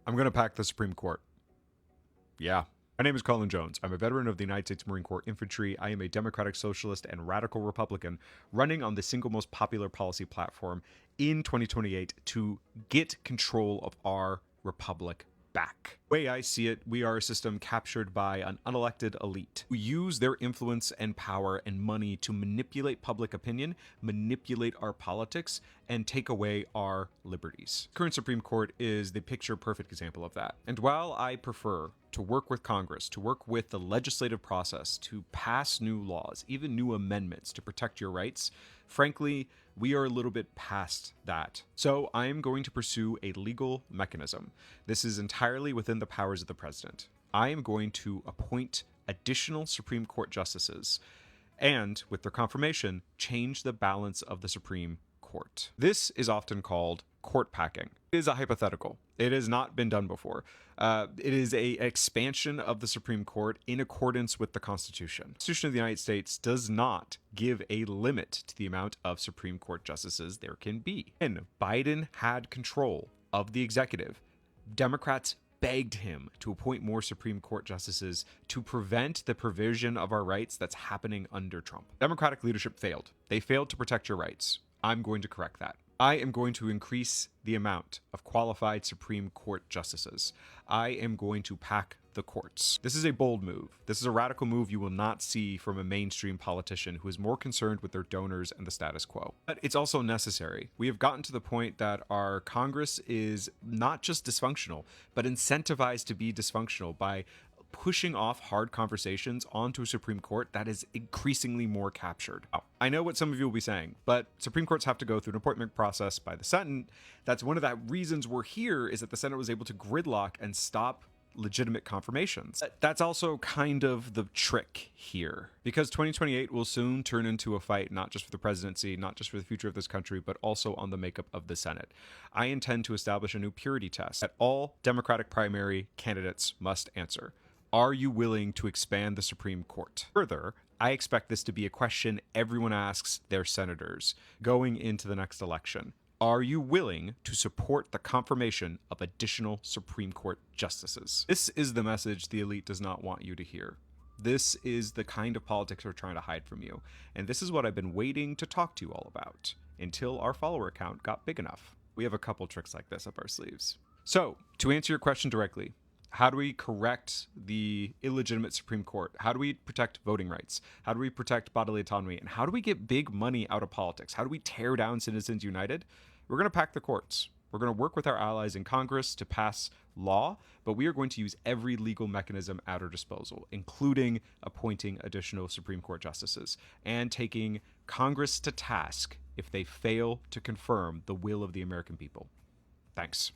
I'm going to pack the Supreme Court. Yeah. My name is Colin Jones. I'm a veteran of the United States Marine Corps Infantry. I am a democratic socialist and radical Republican running on the single most popular policy platform in 2028 to get control of our republic back. The way I see it, we are a system captured by an unelected elite who use their influence and power and money to manipulate public opinion, manipulate our politics, and take away our liberties. Current Supreme Court is the picture-perfect example of that. And while I prefer to work with Congress, to work with the legislative process, to pass new laws, even new amendments to protect your rights, frankly, we are a little bit past that. So I am going to pursue a legal mechanism. This is entirely within the powers of the president. I am going to appoint additional Supreme Court justices and, with their confirmation, change the balance of the Supreme Court. This is often called court packing. It is a hypothetical. It has not been done before. It is an expansion of the Supreme Court in accordance with the Constitution. The Constitution of the United States does not give a limit to the amount of Supreme Court justices there can be. And Biden had control of the executive. Democrats begged him to appoint more Supreme Court justices to prevent the provision of our rights that's happening under Trump. Democratic leadership failed. They failed to protect your rights. I'm going to correct that. I am going to increase the amount of qualified Supreme Court justices. I am going to pack the courts. This is a bold move. This is a radical move you will not see from a mainstream politician who is more concerned with their donors and the status quo. But it's also necessary. We have gotten to the point that our Congress is not just dysfunctional, but incentivized to be dysfunctional by pushing off hard conversations onto a Supreme Court that is increasingly more captured. I know what some of you will be saying, but Supreme Courts have to go through an appointment process by the Senate. That's one of the reasons we're here, is that the Senate was able to gridlock and stop legitimate confirmations. That's also kind of the trick here, because 2028 will soon turn into a fight, not just for the presidency, not just for the future of this country, but also on the makeup of the Senate. I intend to establish a new purity test that all Democratic primary candidates must answer. Are you willing to expand the Supreme Court? Further, I expect this to be a question everyone asks their senators going into the next election. Are you willing to support the confirmation of additional Supreme Court justices? This is the message the elite does not want you to hear. This is the kind of politics we're trying to hide from you. And this is what I've been waiting to talk to you all about until our follower count got big enough. We have a couple tricks like this up our sleeves. So, to answer your question directly, how do we correct the illegitimate Supreme Court? How do we protect voting rights? How do we protect bodily autonomy? And how do we get big money out of politics? How do we tear down Citizens United? We're going to pack the courts. We're going to work with our allies in Congress to pass law, but we are going to use every legal mechanism at our disposal, including appointing additional Supreme Court justices and taking Congress to task if they fail to confirm the will of the American people. Thanks.